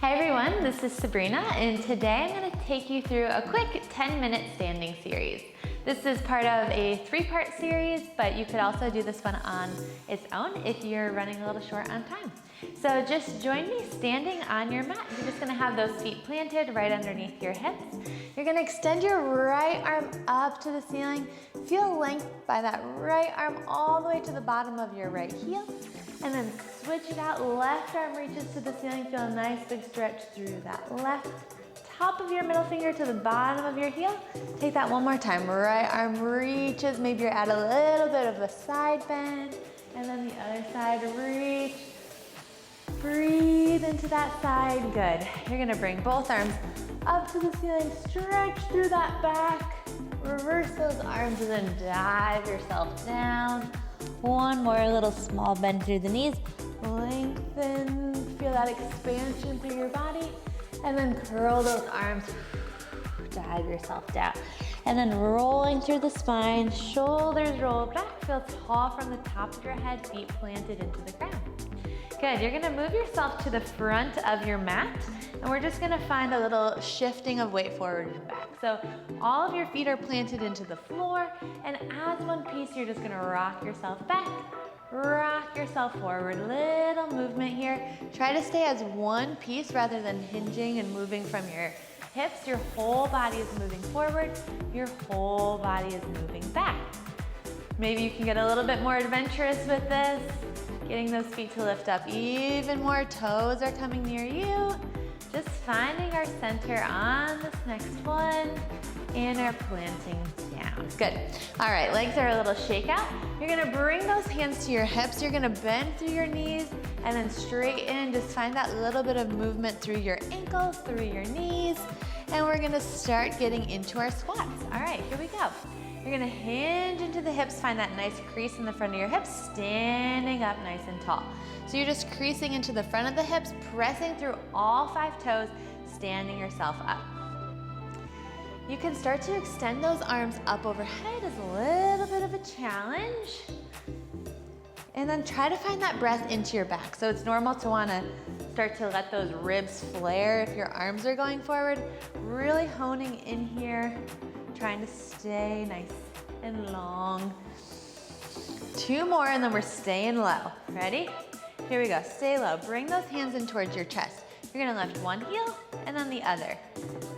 Hi everyone, this is Sabrina, and today I'm going to take you through a quick 10-minute standing series. This is part of a 3-part series, but you could also do this one on its own if you're running a little short on time. So just join me standing on your mat. You're just going to have those feet planted right underneath your hips. You're going to extend your right arm up to the ceiling. Feel length by that right arm all the way to the bottom of your right heel. And then switch it out, left arm reaches to the ceiling. Feel a nice big stretch through that left. Top of your middle finger to the bottom of your heel. Take that one more time. Right arm reaches, maybe you're at a little bit of a side bend. And then the other side, reach. Breathe into that side, good. You're gonna bring both arms up to the ceiling, stretch through that back. Reverse those arms and then dive yourself down. One more little small bend through the knees. Lengthen, feel that expansion through your body. And then curl those arms, dive yourself down. And then rolling through the spine, shoulders roll back. Feel tall from the top of your head, feet planted into the ground. Good, you're gonna move yourself to the front of your mat, and we're just gonna find a little shifting of weight forward and back. So all of your feet are planted into the floor, and as one piece, you're just gonna rock yourself back, rock yourself forward. Little movement here. Try to stay as one piece rather than hinging and moving from your hips. Your whole body is moving forward, your whole body is moving back. Maybe you can get a little bit more adventurous with this. Getting those feet to lift up even more, toes are coming near you. Just finding our center on this next one and our planting down. Good. All right, legs are a little shake out. You're gonna bring those hands to your hips. You're gonna bend through your knees and then straighten. Just find that little bit of movement through your ankles, through your knees. And we're gonna start getting into our squats. All right, here we go. You're gonna hinge into the hips, find that nice crease in the front of your hips, standing up nice and tall. So you're just creasing into the front of the hips, pressing through all 5 toes, standing yourself up. You can start to extend those arms up overhead as a little bit of a challenge. And then try to find that breath into your back. So it's normal to wanna start to let those ribs flare if your arms are going forward. Really honing in here. Trying to stay nice and long. 2 more and then we're staying low. Ready? Here we go, stay low. Bring those hands in towards your chest. You're gonna lift one heel and then the other.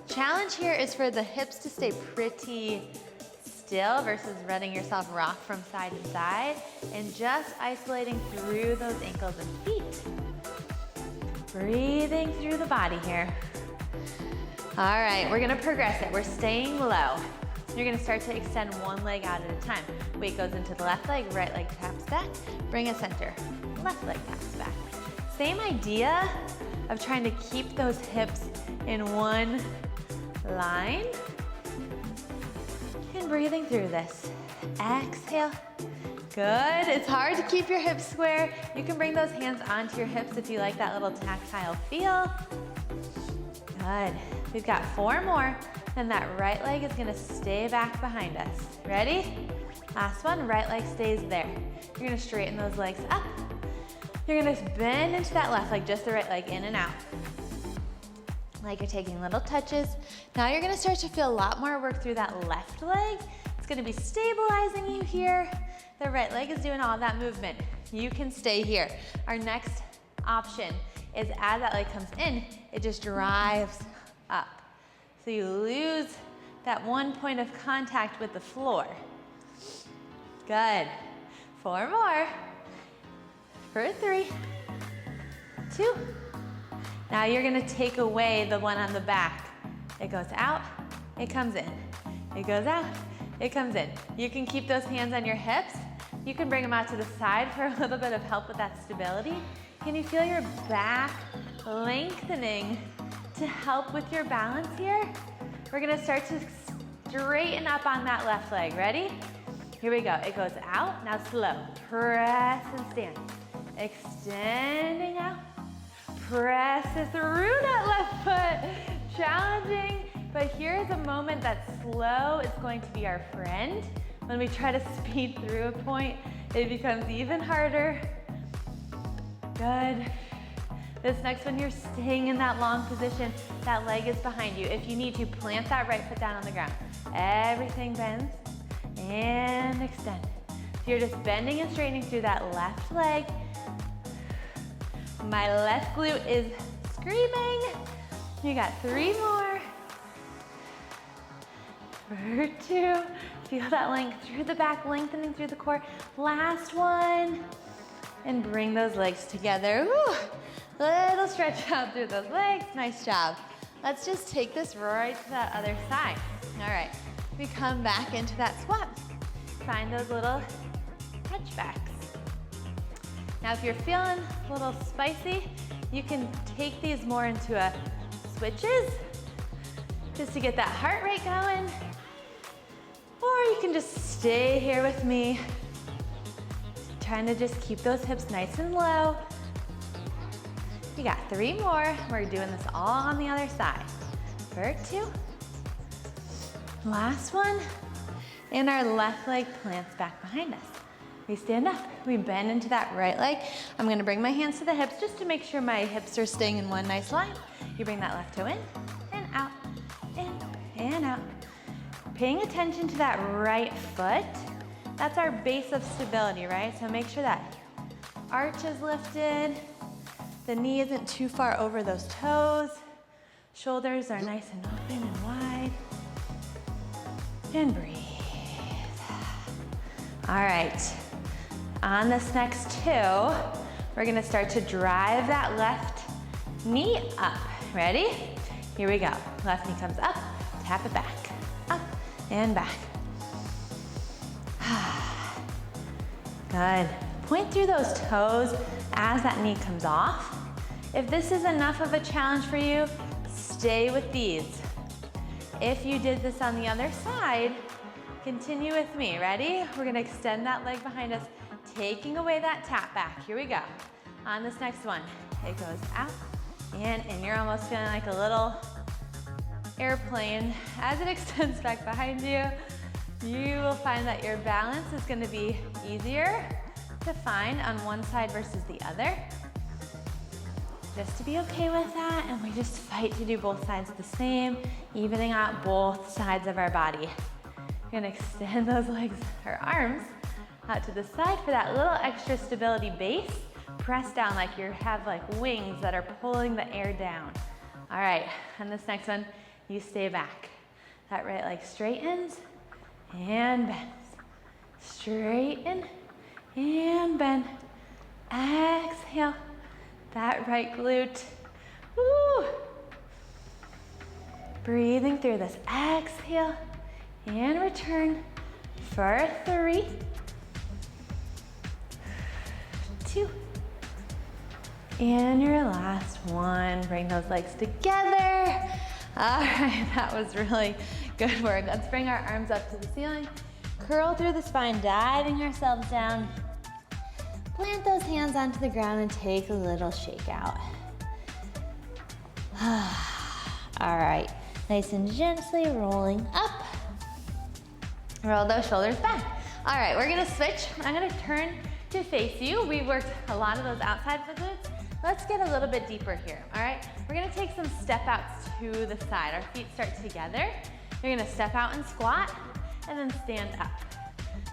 Challenge here is for the hips to stay pretty still versus letting yourself rock from side to side and just isolating through those ankles and feet. Breathing through the body here. All right, we're gonna progress it. We're staying low. You're gonna start to extend one leg out at a time. Weight goes into the left leg, right leg taps back. Bring a center, left leg taps back. Same idea of trying to keep those hips in one line. And breathing through this. Exhale. Good, it's hard to keep your hips square. You can bring those hands onto your hips if you like that little tactile feel. Good. We've got 4 more, then that right leg is gonna stay back behind us. Ready? Last one, right leg stays there. You're gonna straighten those legs up. You're gonna bend into that left leg, just the right leg, in and out. Like you're taking little touches. Now you're gonna start to feel a lot more work through that left leg. It's gonna be stabilizing you here. The right leg is doing all that movement. You can stay here. Our next option is as that leg comes in, it just drives up. So you lose that one point of contact with the floor. Good. 4 more. For 3, 2. Now you're gonna take away the one on the back. It goes out, it comes in. It goes out, it comes in. You can keep those hands on your hips. You can bring them out to the side for a little bit of help with that stability. Can you feel your back lengthening to help with your balance here? We're gonna start to straighten up on that left leg. Ready? Here we go. It goes out, now slow. Press and stand. Extending out. Press it through that left foot. Challenging, but here's a moment that's slow. It's going to be our friend. When we try to speed through a point, it becomes even harder. Good. This next one, you're staying in that long position. That leg is behind you. If you need to, plant that right foot down on the ground. Everything bends and extend. So you're just bending and straightening through that left leg. My left glute is screaming. You got 3 more. For 2. Feel that length through the back, lengthening through the core. Last one. And bring those legs together. Woo. Little stretch out through those legs. Nice job. Let's just take this right to that other side. All right. We come back into that squat. Find those little touchbacks. Now, if you're feeling a little spicy, you can take these more into a switches, just to get that heart rate going. Or you can just stay here with me, trying to just keep those hips nice and low. You got 3 more. We're doing this all on the other side. For 2. Last one. And our left leg plants back behind us. We stand up, we bend into that right leg. I'm gonna bring my hands to the hips just to make sure my hips are staying in one nice line. You bring that left toe in and out, in and out. Paying attention to that right foot. That's our base of stability, right? So make sure that arch is lifted. The knee isn't too far over those toes. Shoulders are nice and open and wide. And breathe. All right. On this next 2, we're gonna start to drive that left knee up. Ready? Here we go. Left knee comes up, tap it back, up and back. Good. Point through those toes as that knee comes off. If this is enough of a challenge for you, stay with these. If you did this on the other side, continue with me. Ready? We're gonna extend that leg behind us, taking away that tap back. Here we go. On this next one, it goes out and in. You're almost feeling like a little airplane. As it extends back behind you, you will find that your balance is going to be easier to find on one side versus the other. Just to be okay with that, and we just fight to do both sides the same, evening out both sides of our body. You're gonna extend those legs or arms out to the side for that little extra stability base. Press down like you have like wings that are pulling the air down. All right, and this next one, you stay back. That right leg straightens and bends. Straighten and bend. Exhale. That right glute. Woo. Breathing through this. Exhale and return for 3, 2, and your last one. Bring those legs together. All right, that was really good work. Let's bring our arms up to the ceiling. Curl through the spine, diving ourselves down. Plant those hands onto the ground and take a little shake out. All right, nice and gently rolling up. Roll those shoulders back. All right, we're gonna switch. I'm gonna turn to face you. We worked a lot of those outside glutes. Let's get a little bit deeper here, all right? We're gonna take some step outs to the side. Our feet start together. You're gonna step out and squat, and then stand up.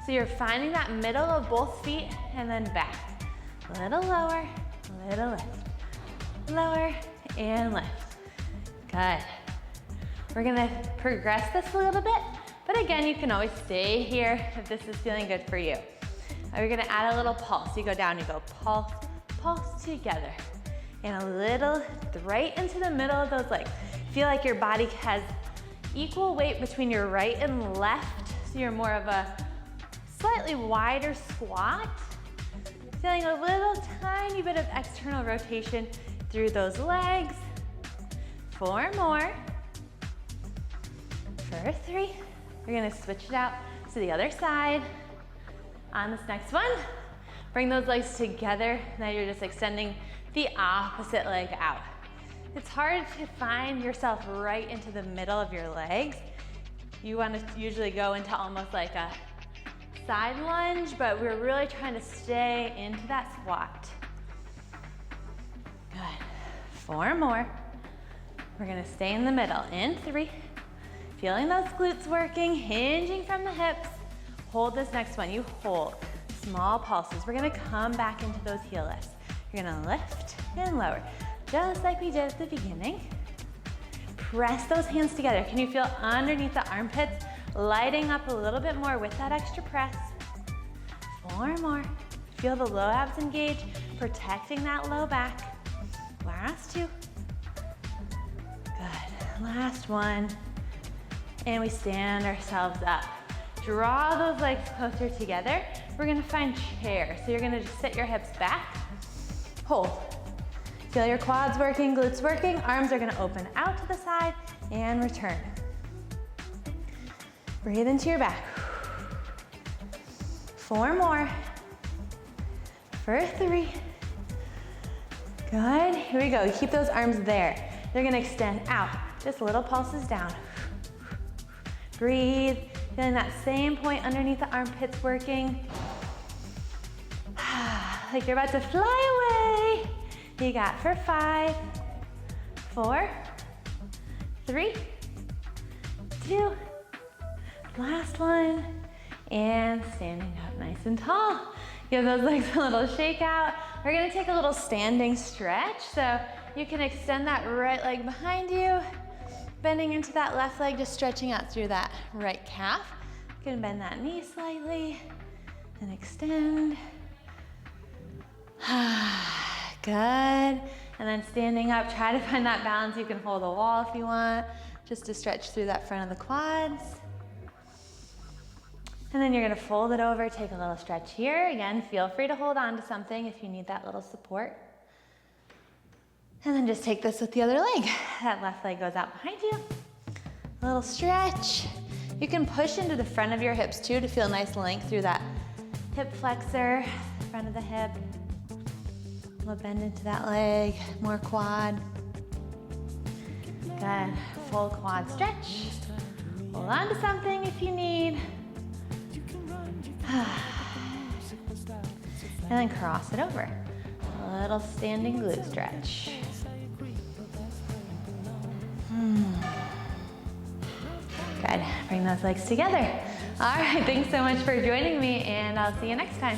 So you're finding that middle of both feet, and then back. A little lower, little lift. Lower, and lift. Good. We're gonna progress this a little bit, but again, you can always stay here if this is feeling good for you. We're gonna add a little pulse. You go down, you go pulse, pulse together. And a little right into the middle of those legs. Feel like your body has equal weight between your right and left, so you're more of a slightly wider squat. Feeling a little tiny bit of external rotation through those legs. 4 more. For 3. We're gonna switch it out to the other side. On this next one, bring those legs together. Now you're just extending the opposite leg out. It's hard to find yourself right into the middle of your legs. You want to usually go into almost like a side lunge, but we're really trying to stay into that squat. Good. 4 more. We're gonna stay in the middle. In 3. Feeling those glutes working, hinging from the hips. Hold this next one. You hold. Small pulses. We're gonna come back into those heel lifts. You're gonna lift and lower, just like we did at the beginning. Press those hands together. Can you feel underneath the armpits, lighting up a little bit more with that extra press? 4 more. Feel the low abs engage, protecting that low back. Last 2. Good. Last 1. And we stand ourselves up. Draw those legs closer together. We're gonna find chair. So you're gonna just sit your hips back. Hold. Feel your quads working, glutes working. Arms are gonna open out to the side and return. Breathe into your back. 4 more. For 3. Good. Here we go. Keep those arms there. They're gonna extend out. Just little pulses down. Breathe. Feeling that same point underneath the armpits working. Like you're about to fly away. You got for 5, 4, 3, 2. Last one. And standing up nice and tall. Give those legs a little shake out. We're gonna take a little standing stretch. So you can extend that right leg behind you, bending into that left leg, just stretching out through that right calf. You can bend that knee slightly and extend. Good. And then standing up, try to find that balance. You can hold a wall if you want, just to stretch through that front of the quads. And then you're gonna fold it over, take a little stretch here. Again, feel free to hold on to something if you need that little support. And then just take this with the other leg. That left leg goes out behind you. A little stretch. You can push into the front of your hips too to feel nice length through that hip flexor, front of the hip. A little bend into that leg, more quad. Good, full quad stretch. Hold on to something if you need. And then cross it over. A little standing glute stretch. Good, bring those legs together. All right, thanks so much for joining me, and I'll see you next time.